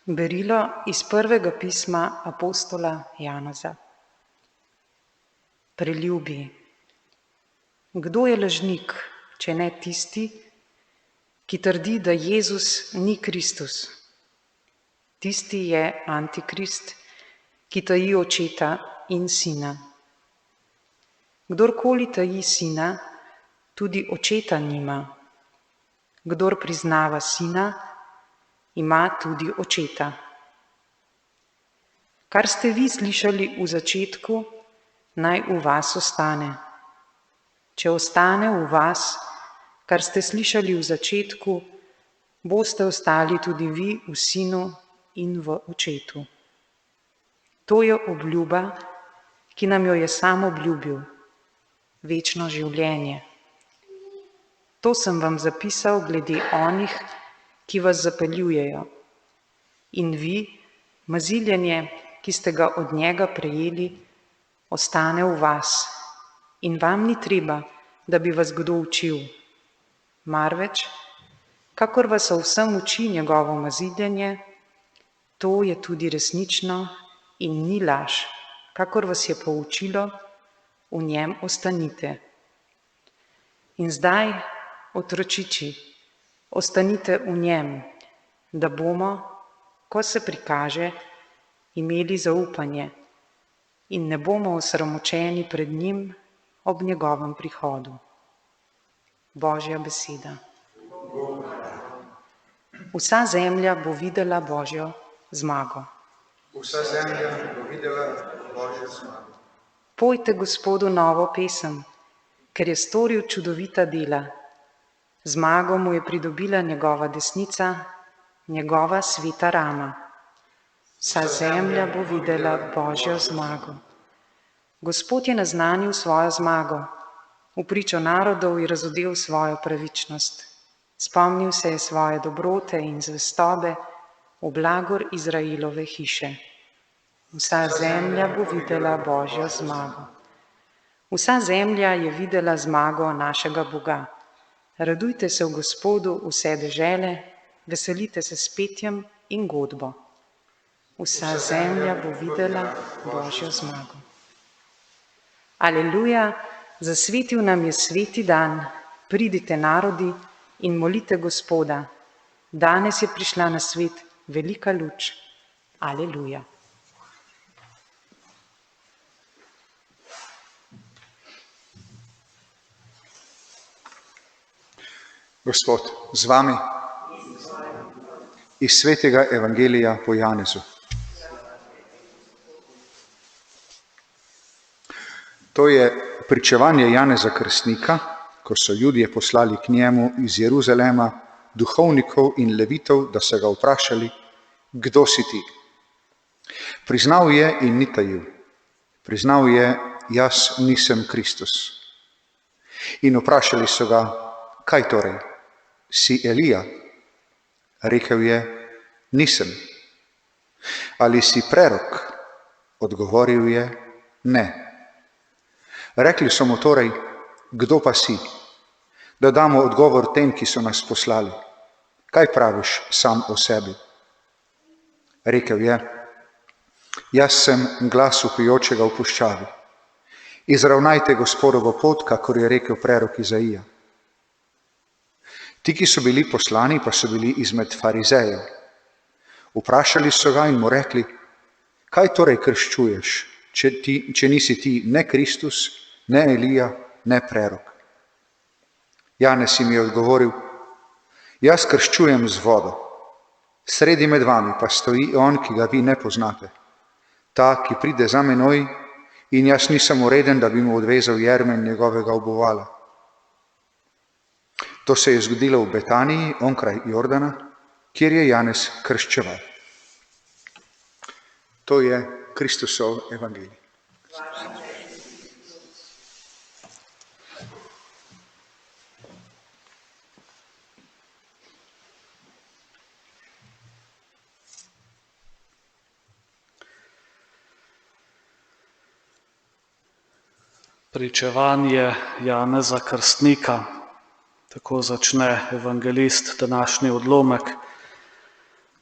Berilo iz prvega pisma apostola Janeza. Preljubi. Kdo je lažnik, če ne tisti, ki trdi, da Jezus ni Kristus? Tisti je Antikrist, ki taji očeta in sina. Kdorkoli taji sina, tudi očeta nima. Kdor priznava sina, ima tudi očeta. Kar ste vi slišali v začetku, naj v vas ostane. Če ostane v vas, kar ste slišali v začetku, boste ostali tudi vi v sinu in v očetu. To je obljuba, ki nam jo je sam obljubil, večno življenje. To sem vam zapisal glede onih, ki vas zapeljujejo. In vi, maziljenje, ki ste ga od njega prejeli, ostane v vas. In vam ni treba, da bi vas kdo učil. Marveč, kakor vas o vsem uči njegovo maziljenje, to je tudi resnično in ni laž. Kakor vas je poučilo, v njem ostanite. In zdaj, otročiči, ostanite v njem, da bomo, ko se prikaže, imeli zaupanje in ne bomo osramočeni pred njim ob njegovem prihodu. Božja beseda. Vsa zemlja bo videla Božjo zmago. Vsa zemlja bo videla Božjo zmago. Pojte Gospodu novo pesem, ker je storil čudovita dela. Zmago mu je pridobila njegova desnica, njegova sveta rama. Vsa zemlja bo videla Božjo zmago. Gospod je naznanil svojo zmago, v pričo narodov je razodel svojo pravičnost. Spomnil se je svoje dobrote in zvestobe v blagor Izraelove hiše. Vsa zemlja bo videla Božjo zmago. Vsa zemlja je videla zmago našega Boga. Radujte se v Gospodu vse dežele, veselite se s petjem in godbo. Vsa zemlja bo videla Božjo zmago. Aleluja, zasvetil nam je sveti dan, pridite narodi in molite Gospoda. Danes je prišla na svet velika luč. Aleluja. Gospod z vami iz svetega evangelija po Janezu. To je pričevanje Janeza Krstnika, ko so Judje poslali k njemu iz Jeruzalema duhovnikov in levitov, da so ga vprašali, kdo si ti? Priznal je in ni tajil. Priznal je, jaz nisem Kristus. In vprašali so ga, kaj torej? Si Elija? Rekel je, nisem. Ali si prerok? Odgovoril je, ne. Rekli so mu torej, kdo pa si? Da damo odgovor tem, ki so nas poslali. Kaj praviš sam o sebi? Rekel je, jaz sem glas vpijočega v puščavi. Izravnajte Gospodovo pot, kakor je rekel prerok Izaija. Ti, ki so bili poslani, pa so bili izmed farizejev. Vprašali so ga in mu rekli, kaj torej krščuješ, če nisi ti ne Kristus, ne Elija, ne prerok? Janez jim je odgovoril, jaz krščujem z vodo, sredi med vami pa stoji on, ki ga vi ne poznate. Ta, ki pride za menoj in jaz nisem ureden, da bi mu odvezal jermen njegovega obuvala. To se je zgodilo v Betaniji, onkraj Jordana, kjer je Janez krščeval. To je Kristusov evangelij. Pričevanje Janeza Krstnika. Tako začne evangelist današnji odlomek.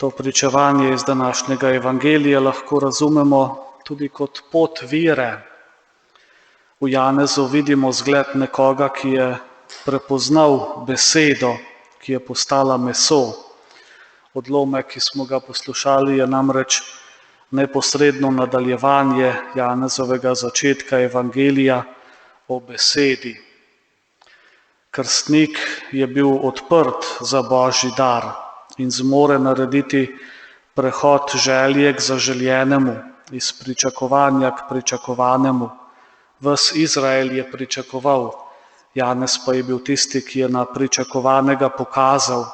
To pričevanje iz današnjega evangelija lahko razumemo tudi kot pot vere. V Janezu vidimo zgled nekoga, ki je prepoznal besedo, ki je postala meso. Odlomek, ki smo ga poslušali, je namreč neposredno nadaljevanje Janezovega začetka evangelija o besedi. Krstnik je bil odprt za Božji dar in zmore narediti prehod želje k zaželjenemu, iz pričakovanja k pričakovanemu. Ves Izrael je pričakoval, Janez pa je bil tisti, ki je na pričakovanega pokazal.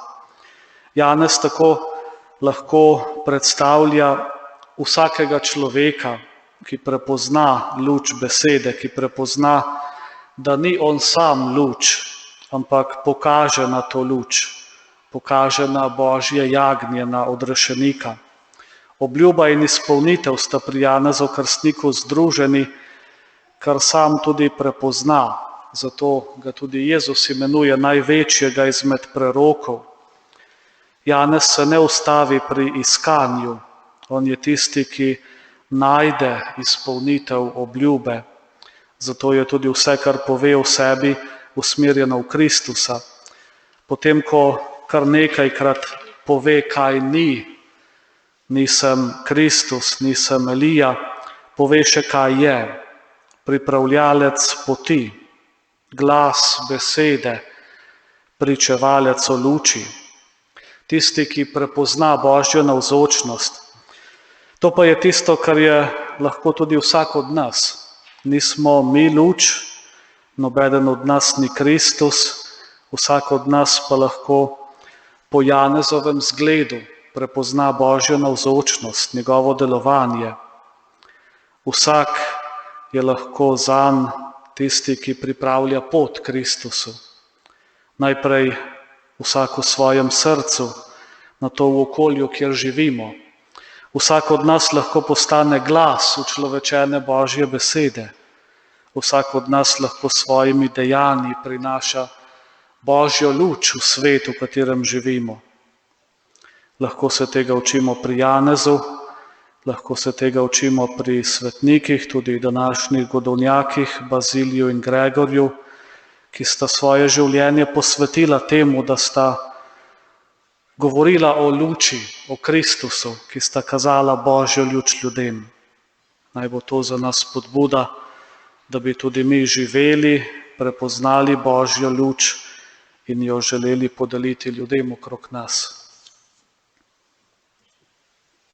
Janez tako lahko predstavlja vsakega človeka, ki prepozna luč besede, ki prepozna, da ni on sam luč, ampak pokaže na to luč, pokaže na Božje jagnje, na odrešenika. Obljuba in izpolnitev sta pri Janezu Krstniku združeni, kar sam tudi prepozna, zato ga tudi Jezus imenuje največjega izmed prerokov. Janez se ne ustavi pri iskanju, on je tisti, ki najde izpolnitev obljube. Zato je tudi vse, kar pove o sebi, usmerjeno v Kristusa. Potem, ko kar nekajkrat pove, kaj ni, nisem Kristus, nisem Elija, pove še, kaj je. Pripravljalec poti, glas besede, pričevalec o luči. Tisti, ki prepozna Božjo navzočnost. To pa je tisto, kar je lahko tudi vsak od nas. Nismo mi luč, nobeden od nas ni Kristus, vsak od nas pa lahko po Janezovem zgledu prepozna Božjo navzočnost, njegovo delovanje. Vsak je lahko zanj tisti, ki pripravlja pot Kristusu. Najprej vsak v svojem srcu, nato v okolju, kjer živimo. Vsak od nas lahko postane glas učlovečene Božje besede. Vsak od nas lahko s svojimi dejanji prinaša Božjo luč v svet, v katerem živimo. Lahko se tega učimo pri Janezu, lahko se tega učimo pri svetnikih, tudi današnjih godovnjakih, Baziliju in Gregorju, ki sta svoje življenje posvetila temu, da sta govorila o luči, o Kristusu, ki sta kazala Božjo luč ljudem. Naj bo to za nas spodbuda, da bi tudi mi živeli, prepoznali Božjo luč in jo želeli podeliti ljudem okrog nas.